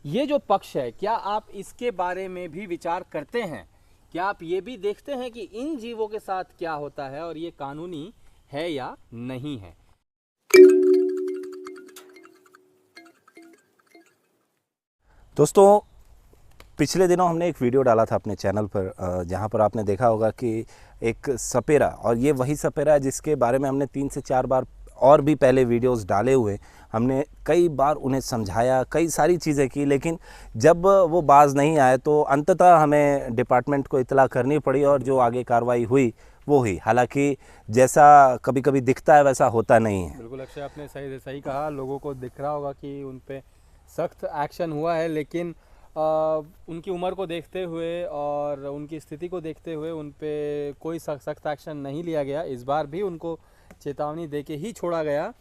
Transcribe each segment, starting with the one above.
ये जो पक्ष है, क्या आप इसके बारे में भी विचार करते हैं? क्या आप ये भी देखते हैं कि इन जीवों के साथ क्या होता है और ये कानूनी है या नहीं है? दोस्तों, पिछले दिनों हमने एक वीडियो डाला था अपने चैनल पर, जहां पर आपने देखा होगा कि एक सपेरा, और ये वही सपेरा है जिसके बारे में हमने 3 से 4 बार और भी पहले वीडियोस डाले हुए। हमने कई बार उन्हें समझाया, कई सारी चीज़ें की, लेकिन जब वो बाज नहीं आए तो अंततः हमें डिपार्टमेंट को इतला करनी पड़ी और जो आगे कार्रवाई हुई वो हुई। हालांकि जैसा कभी कभी दिखता है वैसा होता नहीं है। बिल्कुल अक्षय, आपने सही कहा। लोगों को दिख रहा होगा कि उन पे सख्त एक्शन हुआ है, लेकिन उनकी उम्र को देखते हुए और उनकी स्थिति को देखते हुए उन पे कोई सख्त एक्शन नहीं लिया गया। इस बार भी उनको चेतावनी दे के ही छोड़ा गया।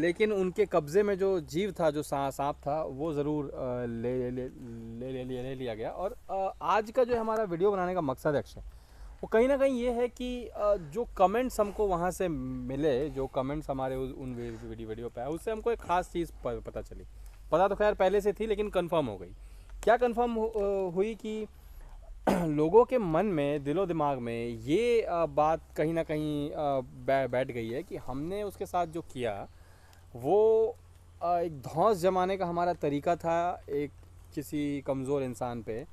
लेकिन उनके कब्ज़े में जो जीव था, जो सांप था, वो ज़रूर ले लिया गया। और आज का जो हमारा वीडियो बनाने का मकसद है अक्षय, वो कहीं ना कहीं ये है कि जो कमेंट्स हमको वहाँ से मिले, जो कमेंट्स हमारे उन वीडियो पे आए, उससे हमको एक ख़ास चीज़ पता चली। पता तो खैर पहले से थी, लेकिन कंफर्म हो गई। क्या कंफर्म हुई कि लोगों के मन में, दिलो दिमाग में ये बात कहीं ना कहीं बैठ गई है कि हमने उसके साथ जो किया वो एक धौंस जमाने का हमारा तरीका था एक किसी कमज़ोर इंसान पे,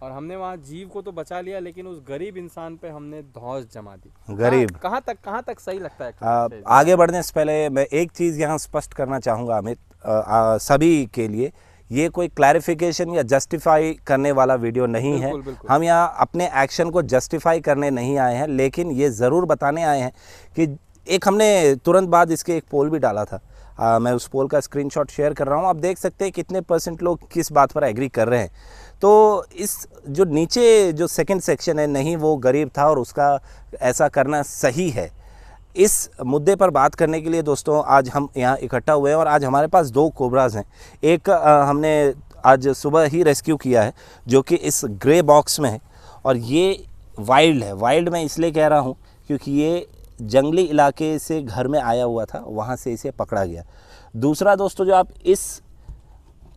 और हमने वहाँ जीव को तो बचा लिया, लेकिन उस गरीब इंसान पे हमने धौंस जमा दी। गरीब कहाँ तक सही लगता है? आगे बढ़ने से पहले मैं एक चीज़ यहाँ स्पष्ट करना चाहूँगा अमित, सभी के लिए। ये कोई क्लैरिफिकेशन या जस्टिफाई करने वाला वीडियो नहीं है। बिल्कुल। हम यहाँ अपने एक्शन को जस्टिफाई करने नहीं आए हैं, लेकिन ये ज़रूर बताने आए हैं कि एक हमने तुरंत बाद इसके एक पोल भी डाला था। मैं उस पोल का स्क्रीनशॉट शेयर कर रहा हूँ। आप देख सकते हैं कितने % लोग किस बात पर एग्री कर रहे हैं। तो इस जो नीचे जो सेकंड सेक्शन है, नहीं वो गरीब था और उसका ऐसा करना सही है, इस मुद्दे पर बात करने के लिए दोस्तों आज हम यहाँ इकट्ठा हुए हैं। और आज हमारे पास 2 कोबराज हैं। एक हमने आज सुबह ही रेस्क्यू किया है, जो कि इस ग्रे बॉक्स में है, और ये वाइल्ड है। वाइल्ड मैं इसलिए कह रहा हूँ क्योंकि ये जंगली इलाके से घर में आया हुआ था, वहाँ से इसे पकड़ा गया। दूसरा दोस्तों, जो आप इस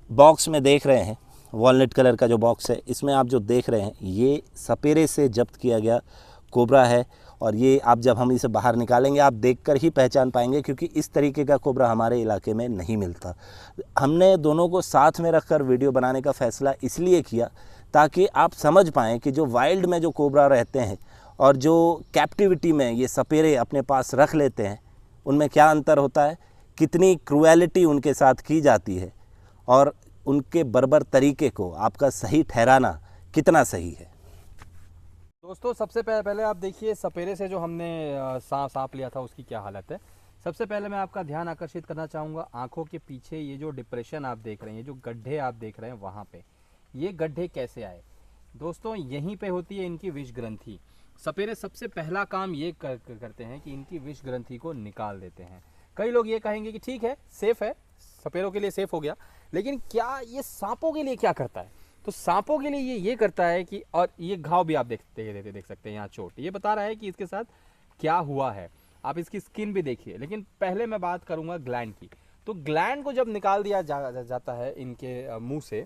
बॉक्स में देख रहे हैं, वॉलनट कलर का जो बॉक्स है, इसमें आप जो देख रहे हैं ये सपेरे से जब्त किया गया कोबरा है। और ये आप जब हम इसे बाहर निकालेंगे आप देखकर ही पहचान पाएंगे, क्योंकि इस तरीके का कोबरा हमारे इलाके में नहीं मिलता। हमने दोनों को साथ में रखकर वीडियो बनाने का फ़ैसला इसलिए किया ताकि आप समझ पाएँ कि जो वाइल्ड में जो कोबरा रहते हैं और जो कैप्टिविटी में ये सपेरे अपने पास रख लेते हैं, उनमें क्या अंतर होता है, कितनी क्रूएलिटी उनके साथ की जाती है, और उनके बर्बर तरीके को आपका सही ठहराना कितना सही है। दोस्तों, सबसे पहले आप देखिए सपेरे से जो हमने सांप लिया था उसकी क्या हालत है। सबसे पहले मैं आपका ध्यान आकर्षित करना चाहूँगा आंखों के पीछे ये जो डिप्रेशन आप देख रहे हैं, ये जो गड्ढे आप देख रहे हैं, वहाँ पे ये गड्ढे कैसे आए? दोस्तों, यहीं पे होती है इनकी विष ग्रंथि। सपेरे सबसे पहला काम ये करते हैं कि इनकी विष ग्रंथि को निकाल देते हैं। कई लोग ये कहेंगे कि ठीक है, सेफ़ है, सपेरों के लिए सेफ़ हो गया, लेकिन क्या ये सांपों के लिए क्या करता है? तो सांपों के लिए ये करता है कि, और ये घाव भी आप देख सकते हैं, यहाँ चोट, ये बता रहा है कि इसके साथ क्या हुआ है। आप इसकी स्किन भी देखिए। लेकिन पहले मैं बात करूँगा ग्लैंड की। तो ग्लैंड को जब निकाल दिया जाता है इनके मुंह से,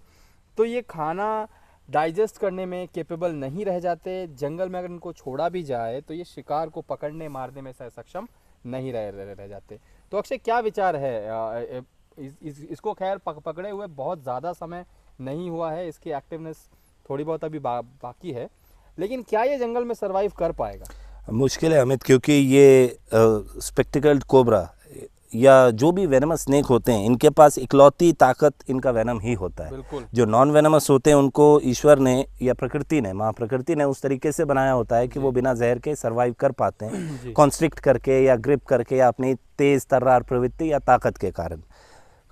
तो ये खाना डाइजेस्ट करने में केपेबल नहीं रह जाते। जंगल में अगर इनको छोड़ा भी जाए तो ये शिकार को पकड़ने मारने में सक्षम नहीं रह जाते। तो अक्षय, क्या विचार है? इसको खैर पकड़े हुए बहुत ज़्यादा समय नहीं हुआ है, इसकी एक्टिवनेस थोड़ी बहुत अभी बाकी है, लेकिन क्या ये जंगल में सरवाइव कर पाएगा? मुश्किल है अमित, क्योंकि ये स्पेक्टिकल्ड कोबरा या जो भी वेनमस स्नेक होते हैं, इनके पास इकलौती ताकत इनका वेनम ही होता है। बिल्कुल। जो नॉन वेनमस होते हैं उनको ईश्वर ने या प्रकृति ने, माँ प्रकृति ने उस तरीके से बनाया होता है कि वो बिना जहर के सरवाइव कर पाते हैं, कॉन्स्ट्रिक्ट करके या ग्रिप करके, या अपनी तेज़ तर्रार प्रवृत्ति या ताकत के कारण।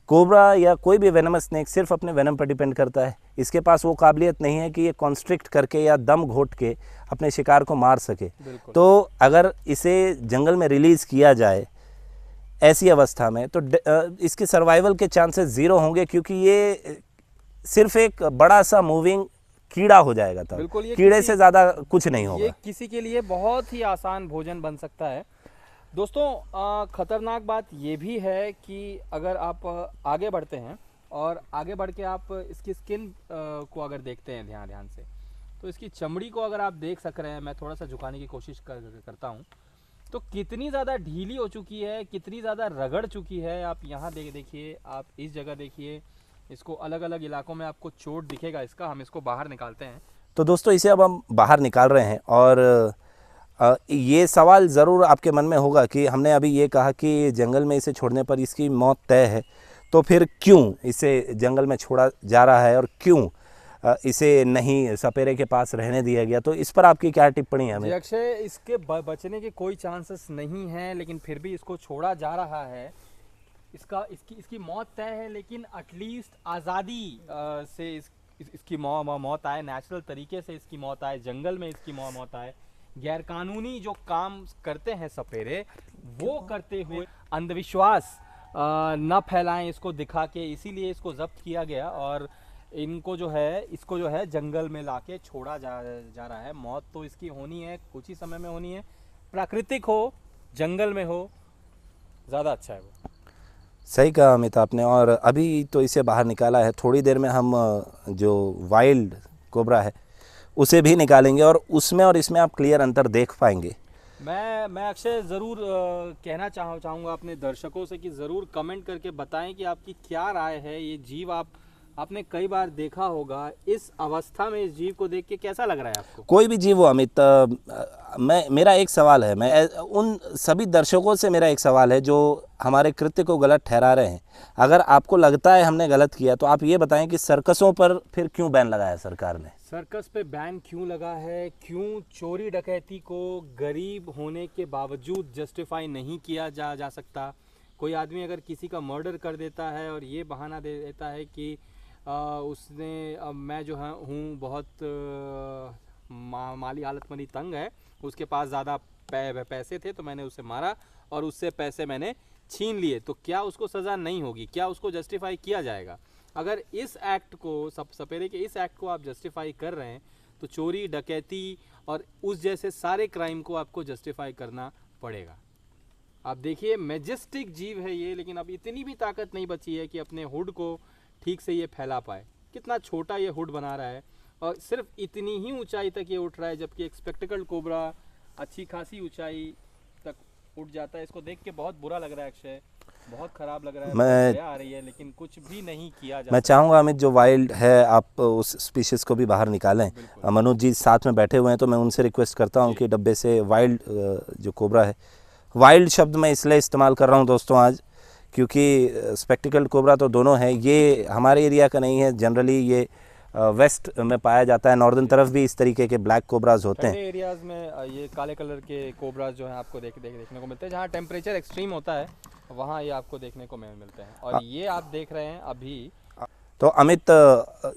कोबरा या कोई भी वेनमस स्नेक सिर्फ अपने वेनम पर डिपेंड करता है। इसके पास वो काबिलियत नहीं है कि ये कॉन्स्ट्रिक्ट करके या दम घोट के अपने शिकार को मार सके। तो अगर इसे जंगल में रिलीज़ किया जाए ऐसी अवस्था में, तो इसके सर्वाइवल के चांसेस ज़ीरो होंगे, क्योंकि ये सिर्फ एक बड़ा सा मूविंग कीड़ा हो जाएगा। तब कीड़े से ज़्यादा कुछ नहीं होगा। ये किसी के लिए बहुत ही आसान भोजन बन सकता है। दोस्तों, ख़तरनाक बात ये भी है कि अगर आप आगे बढ़ते हैं और आगे बढ़ के आप इसकी स्किन को अगर देखते हैं ध्यान से, तो इसकी चमड़ी को अगर आप देख सक रहे हैं, मैं थोड़ा सा झुकाने की कोशिश करता हूँ, तो कितनी ज़्यादा ढीली हो चुकी है, कितनी ज़्यादा रगड़ चुकी है। आप यहाँ देखिए, आप इस जगह देखिए, इसको अलग अलग इलाकों में आपको चोट दिखेगा इसका। हम इसको बाहर निकालते हैं। तो दोस्तों इसे अब हम बाहर निकाल रहे हैं और ये सवाल ज़रूर आपके मन में होगा कि हमने अभी ये कहा कि जंगल में इसे छोड़ने पर इसकी मौत तय है, तो फिर क्यों इसे जंगल में छोड़ा जा रहा है और क्यों इसे नहीं सपेरे के पास रहने दिया गया? तो इस पर आपकी क्या टिप्पणी है? जी अक्षय, इसके बचने के कोई चांसेस नहीं हैं, लेकिन फिर भी इसको छोड़ा जा रहा है। इसकी मौत तय है, लेकिन एटलीस्ट आज़ादी से इसकी मौत आए, नेचुरल तरीके से इसकी मौत आए, जंगल में इसकी मौत आए। गैरकानूनी जो काम करते हैं सपेरे, वो करते हुए अंधविश्वास न फैलाएं इसको दिखा के, इसीलिए इसको जब्त किया गया और इसको जो है जंगल में लाके छोड़ा जा रहा है। मौत तो इसकी होनी है, कुछ ही समय में होनी है। प्राकृतिक हो, जंगल में हो, ज़्यादा अच्छा है वो। सही कहा अमित आपने। और अभी तो इसे बाहर निकाला है, थोड़ी देर में हम जो वाइल्ड कोबरा है उसे भी निकालेंगे और उसमें और इसमें आप क्लियर अंतर देख पाएंगे। मैं अक्षय ज़रूर कहना चाहूँगा अपने दर्शकों से कि ज़रूर कमेंट करके बताएं कि आपकी क्या राय है। ये जीव आपने कई बार देखा होगा, इस अवस्था में इस जीव को देख के कैसा लग रहा है आपको? कोई भी जीव हो अमित, मेरा एक सवाल है, मैं उन सभी दर्शकों से मेरा एक सवाल है जो हमारे कृत्य को गलत ठहरा रहे हैं। अगर आपको लगता है हमने गलत किया तो आप ये बताएं कि सर्कसों पर फिर क्यों बैन लगाया सरकार ने? सर्कस पे बैन क्यों लगा है? क्यों चोरी डकैती को गरीब होने के बावजूद जस्टिफाई नहीं किया जा सकता? कोई आदमी अगर किसी का मर्डर कर देता है और ये बहाना दे देता है कि मैं जो हूँ बहुत माली हालत में तंग है, उसके पास ज़्यादा पैसे थे तो मैंने उसे मारा और उससे पैसे मैंने छीन लिए, तो क्या उसको सज़ा नहीं होगी? क्या उसको जस्टिफाई किया जाएगा? अगर इस एक्ट को सपेरे के इस एक्ट को आप जस्टिफाई कर रहे हैं, तो चोरी डकैती और उस जैसे सारे क्राइम को आपको जस्टिफाई करना पड़ेगा। आप देखिए, मैजेस्टिक जीव है ये, लेकिन अब इतनी भी ताकत नहीं बची है कि अपने हुड को ठीक से ये फैला पाए। कितना छोटा ये हुड बना रहा है और सिर्फ इतनी ही ऊंचाई तक ये उठ रहा है, जबकि एक स्पेक्टिकल कोबरा अच्छी खासी ऊंचाई तक उठ जाता है। इसको देख के बहुत बुरा लग रहा है अक्षय, बहुत खराब लग रहा है, दया आ रही है, लेकिन कुछ भी नहीं किया जा। मैं चाहूँगा अमित, जो वाइल्ड है आप उस स्पीशीज को भी बाहर निकालें। मनोज जी साथ में बैठे हुए हैं, तो मैं उनसे रिक्वेस्ट करता हूँ कि डब्बे से वाइल्ड जो कोबरा है, वाइल्ड शब्द मैं इसलिए इस्तेमाल कर रहा हूँ दोस्तों आज, क्योंकि स्पेक्टिकल कोबरा तो दोनों है, ये हमारे एरिया का नहीं है। जनरली ये वेस्ट में पाया जाता है, नॉर्दर्न तरफ भी इस तरीके के ब्लैक कोबराज होते हैं। एरियाज में ये काले कलर के कोबराज जो हैं आपको देखने को मिलते हैं। जहाँ टेम्परेचर एक्सट्रीम होता है वहाँ ये आपको देखने को मिलते हैं, और ये आप देख रहे हैं अभी। तो अमित,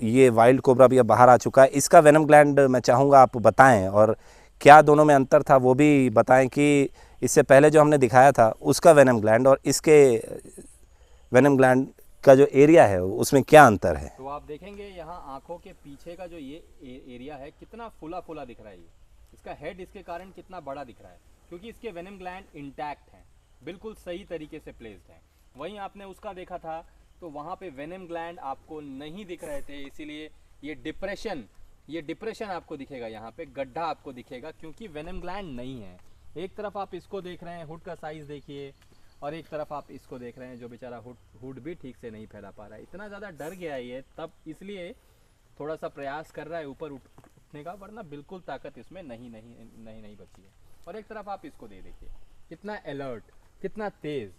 ये वाइल्ड कोबरा भी अब बाहर आ चुका है। इसका वेनम ग्लैंड मैं चाहूँगा आप बताएं, और क्या दोनों में अंतर था वो भी बताएं कि इससे पहले जो हमने दिखाया था उसका वेनम ग्लैंड और इसके वेनम ग्लैंड का जो एरिया है उसमें क्या अंतर है। तो आप देखेंगे यहाँ आंखों के पीछे का जो ये एरिया है, कितना फुला फुला दिख रहा है। ये इसका हेड इसके कारण कितना बड़ा दिख रहा है, क्योंकि इसके वेनम ग्लैंड इंटैक्ट हैं, बिल्कुल सही तरीके से प्लेस्ड हैं। वहीं आपने उसका देखा था तो वहाँ पे वेनम ग्लैंड आपको नहीं दिख रहे थे, इसीलिए ये डिप्रेशन आपको दिखेगा, यहाँ पे गड्ढा आपको दिखेगा, क्योंकि वेनम ग्लैंड नहीं है। एक तरफ आप इसको देख रहे हैं, हुड का साइज देखिए, और एक तरफ आप इसको देख रहे हैं जो बेचारा हुड भी ठीक से नहीं फैला पा रहा है। इतना ज़्यादा डर गया है ये, तब इसलिए थोड़ा सा प्रयास कर रहा है ऊपर उठने का, वरना बिल्कुल ताकत इसमें नहीं बची है। और एक तरफ आप इसको देखिए, कितना अलर्ट, कितना तेज़,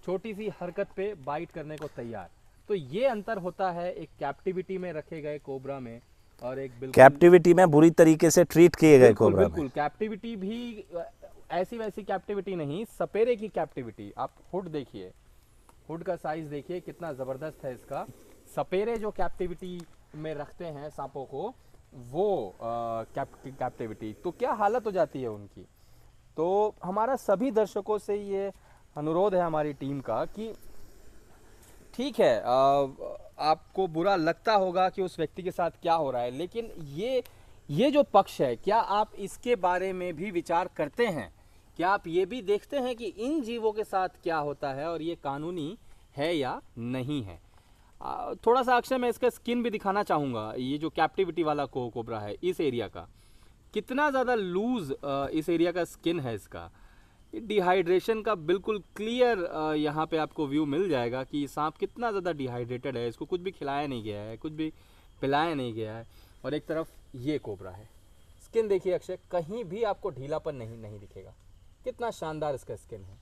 छोटी सी हरकत पे बाइट करने को तैयार। तो ये अंतर होता है एक कैप्टिविटी में रखे गए कोबरा में और एक बिल्कुल कैप्टिविटी में बुरी तरीके से ट्रीट किए गए कोबरा में। बिल्कुल कैप्टिविटी भी ऐसी वैसी कैप्टिविटी नहीं, सपेरे की कैप्टिविटी। आप हुड देखिए, हुड का साइज देखिए कितना ज़बरदस्त है इसका। सपेरे जो कैप्टिविटी में रखते हैं सांपों को, वो कैप्टिविटी, तो क्या हालत हो जाती है उनकी। तो हमारा सभी दर्शकों से ये अनुरोध है हमारी टीम का कि ठीक है, आपको बुरा लगता होगा कि उस व्यक्ति के साथ क्या हो रहा है, लेकिन ये जो पक्ष है, क्या आप इसके बारे में भी विचार करते हैं? क्या आप ये भी देखते हैं कि इन जीवों के साथ क्या होता है और ये कानूनी है या नहीं है? थोड़ा सा अक्षय मैं इसका स्किन भी दिखाना चाहूँगा। ये जो कैप्टिविटी वाला कोबरा है इस एरिया का, कितना ज़्यादा लूज इस एरिया का स्किन है इसका। डिहाइड्रेशन का बिल्कुल क्लियर यहाँ पे आपको व्यू मिल जाएगा कि सांप कितना ज़्यादा डिहाइड्रेटेड है। इसको कुछ भी खिलाया नहीं गया है, कुछ भी पिलाया नहीं गया है। और एक तरफ ये कोबरा है, स्किन देखिए अक्षय, कहीं भी आपको ढीलापन नहीं दिखेगा। कितना शानदार इसका स्किन है।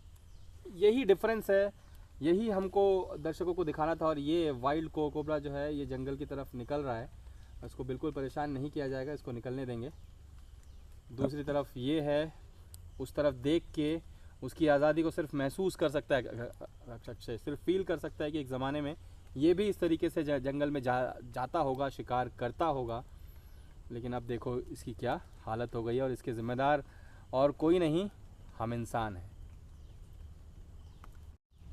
यही डिफरेंस है, यही हमको दर्शकों को दिखाना था। और ये वाइल्ड कोबरा जो है ये जंगल की तरफ निकल रहा है, इसको बिल्कुल परेशान नहीं किया जाएगा, इसको निकलने देंगे। दूसरी तरफ ये है, उस तरफ देख के उसकी आज़ादी को सिर्फ महसूस कर सकता है अक्षय, सिर्फ फील कर सकता है कि एक ज़माने में ये भी इस तरीके से जंगल में जाता होगा, शिकार करता होगा। लेकिन अब देखो इसकी क्या हालत हो गई है, और इसके ज़िम्मेदार और कोई नहीं, हम इंसान हैं।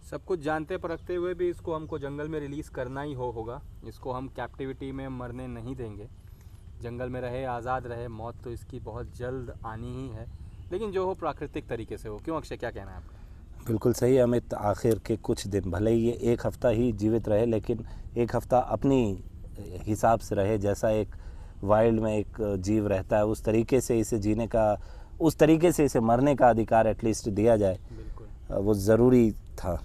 सब कुछ जानते परखते हुए भी इसको हमको जंगल में रिलीज़ करना ही होगा। इसको हम कैप्टिविटी में मरने नहीं देंगे। जंगल में रहे, आज़ाद रहे, मौत तो इसकी बहुत जल्द आनी ही है, लेकिन जो हो प्राकृतिक तरीके से हो। क्यों अक्षय, क्या कहना है आपका? बिल्कुल सही अमित। आखिर के कुछ दिन, भले ही ये एक हफ़्ता ही जीवित रहे, लेकिन एक हफ़्ता अपनी हिसाब से रहे। जैसा एक वाइल्ड में एक जीव रहता है उस तरीके से इसे जीने का, उस तरीके से इसे मरने का अधिकार एटलीस्ट दिया जाए, वो ज़रूरी था।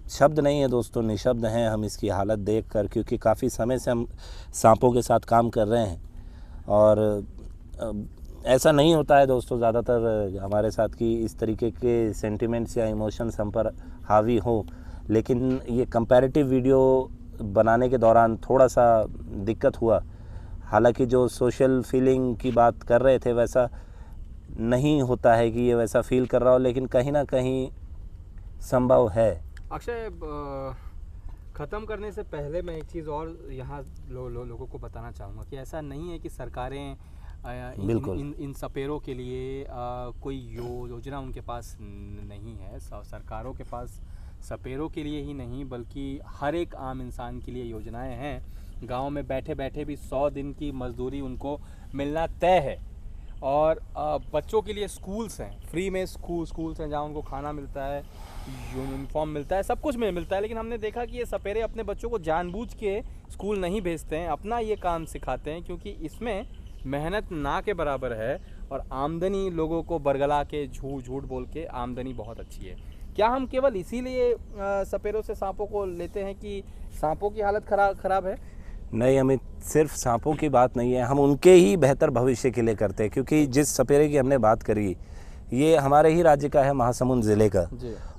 शब्द नहीं है दोस्तों, निशब्द हैं हम इसकी हालत देखकर, क्योंकि काफ़ी समय से हम सांपों के साथ काम कर रहे हैं। और ऐसा नहीं होता है दोस्तों ज़्यादातर हमारे साथ कि इस तरीके के सेंटिमेंट्स या इमोशंस हम पर हावी हो, लेकिन ये कंपैरेटिव वीडियो बनाने के दौरान थोड़ा सा दिक्कत हुआ। हालांकि जो सोशल फीलिंग की बात कर रहे थे वैसा नहीं होता है कि ये वैसा फील कर रहा हो, लेकिन कहीं ना कहीं संभव है। अक्षय, ख़त्म करने से पहले मैं एक चीज़ और यहाँ लोगों को बताना चाहूँगा कि ऐसा नहीं है कि सरकारें इन सपेरों के लिए कोई योजना उनके पास नहीं है। सरकारों के पास सपेरों के लिए ही नहीं बल्कि हर एक आम इंसान के लिए योजनाएं हैं। गांव में बैठे बैठे भी 100 दिन की मजदूरी उनको मिलना तय है। और बच्चों के लिए स्कूल्स हैं, फ्री में स्कूल्स हैं जहाँ उनको खाना मिलता है, यूनिफॉर्म मिलता है, सब कुछ मिलता है। लेकिन हमने देखा कि ये सपेरे अपने बच्चों को जानबूझ के स्कूल नहीं भेजते हैं, अपना ये काम सिखाते हैं, क्योंकि इसमें मेहनत ना के बराबर है और आमदनी लोगों को बरगला के झूठ बोल के आमदनी बहुत अच्छी है। क्या हम केवल इसीलिए सपेरों से सांपों को लेते हैं कि सांपों की हालत खराब है? नहीं अमित, सिर्फ सांपों की बात नहीं है, हम उनके ही बेहतर भविष्य के लिए करते हैं। क्योंकि जिस सपेरे की हमने बात करी ये हमारे ही राज्य का है, महासमुंद ज़िले का,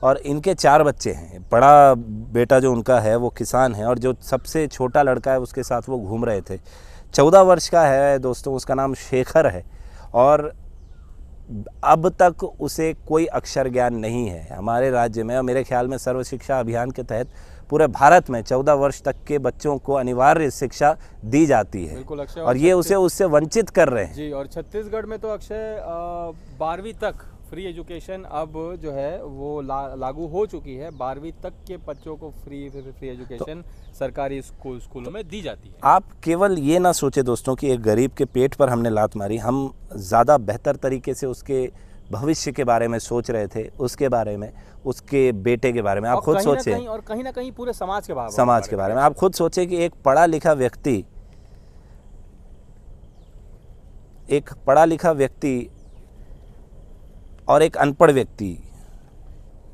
और इनके 4 बच्चे हैं। बड़ा बेटा जो उनका है वो किसान है, और जो सबसे छोटा लड़का है उसके साथ वो घूम रहे थे। 14 वर्ष का है दोस्तों, उसका नाम शेखर है, और अब तक उसे कोई अक्षर ज्ञान नहीं है। हमारे राज्य में और मेरे ख्याल में सर्व शिक्षा अभियान के तहत पूरे भारत में 14 वर्ष तक के बच्चों को अनिवार्य शिक्षा दी जाती है। बिल्कुल अक्षय, और ये उसे उससे वंचित कर रहे हैं जी। और छत्तीसगढ़ में तो अक्षय 12वीं तक फ्री एजुकेशन अब जो है वो लागू हो चुकी है। 12वीं तक के बच्चों को फ्री एजुकेशन सरकारी स्कूलों में दी जाती है। आप केवल ये ना सोचे दोस्तों कि एक गरीब के पेट पर हमने लात मारी, हम ज़्यादा बेहतर तरीके से उसके भविष्य के बारे में सोच रहे थे, उसके बारे में, उसके बेटे के बारे में। आप खुद सोचें, और कहीं ना कहीं पूरे समाज के बारे में आप खुद सोचें कि एक पढ़ा लिखा व्यक्ति और एक अनपढ़ व्यक्ति,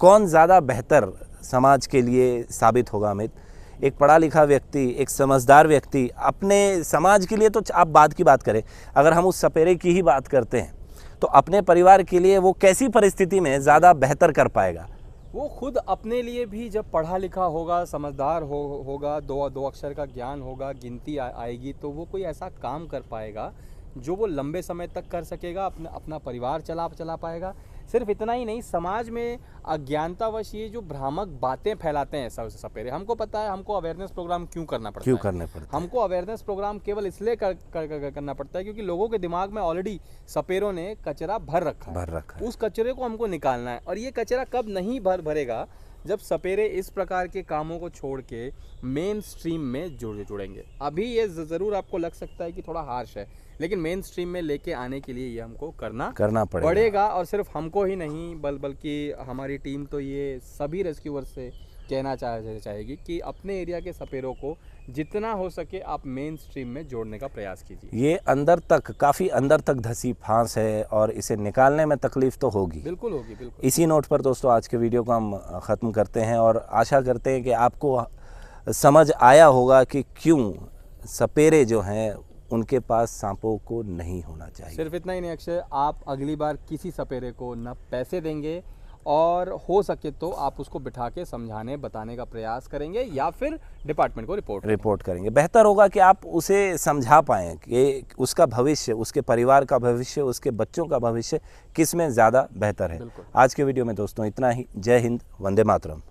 कौन ज़्यादा बेहतर समाज के लिए साबित होगा अमित? एक पढ़ा लिखा व्यक्ति, एक समझदार व्यक्ति अपने समाज के लिए तो आप बात की बात करें, अगर हम उस सपेरे की ही बात करते हैं तो अपने परिवार के लिए वो कैसी परिस्थिति में ज़्यादा बेहतर कर पाएगा? वो खुद अपने लिए भी जब पढ़ा लिखा होगा, समझदार होगा, दो अक्षर का ज्ञान होगा, गिनती आएगी, तो वो कोई ऐसा काम कर पाएगा जो वो लंबे समय तक कर सकेगा, अपना परिवार चला पाएगा। सिर्फ इतना ही नहीं, समाज में अज्ञानतावश ये जो भ्रामक बातें फैलाते हैं सपेरे, हमको पता है हमको अवेयरनेस प्रोग्राम क्यों करना पड़ता है। हमको अवेयरनेस प्रोग्राम केवल इसलिए करना पड़ता है क्योंकि लोगों के दिमाग में ऑलरेडी सपेरों ने कचरा भर रखा है। उस कचरे को हमको निकालना है, और ये कचरा कब नहीं भरेगा? जब सपेरे इस प्रकार के कामों को छोड़ के मेन स्ट्रीम में जुड़ेंगे। अभी ये ज़रूर आपको लग सकता है कि थोड़ा हार्श है, लेकिन मेन स्ट्रीम में लेके आने के लिए ये हमको करना पड़ेगा। और सिर्फ हमको ही नहीं बल्कि हमारी टीम तो ये सभी रेस्क्यूअर से कहना चाहेगी कि अपने एरिया के सपेरों को जितना हो सके आप मेन स्ट्रीम में जोड़ने का प्रयास कीजिए। ये अंदर तक, काफ़ी अंदर तक धसी फांस है और इसे निकालने में तकलीफ़ तो होगी। बिल्कुल होगी, बिल्कुल। इसी नोट पर दोस्तों आज के वीडियो को हम ख़त्म करते हैं और आशा करते हैं कि आपको समझ आया होगा कि क्यों सपेरे जो हैं उनके पास सांपों को नहीं होना चाहिए। सिर्फ इतना ही नहीं अक्षय, आप अगली बार किसी सपेरे को न पैसे देंगे और हो सके तो आप उसको बिठा के समझाने बताने का प्रयास करेंगे या फिर डिपार्टमेंट को रिपोर्ट करेंगे। बेहतर होगा कि आप उसे समझा पाएँ कि उसका भविष्य, उसके परिवार का भविष्य, उसके बच्चों का भविष्य किस में ज़्यादा बेहतर है। आज के वीडियो में दोस्तों इतना ही। जय हिंद, वंदे मातरम।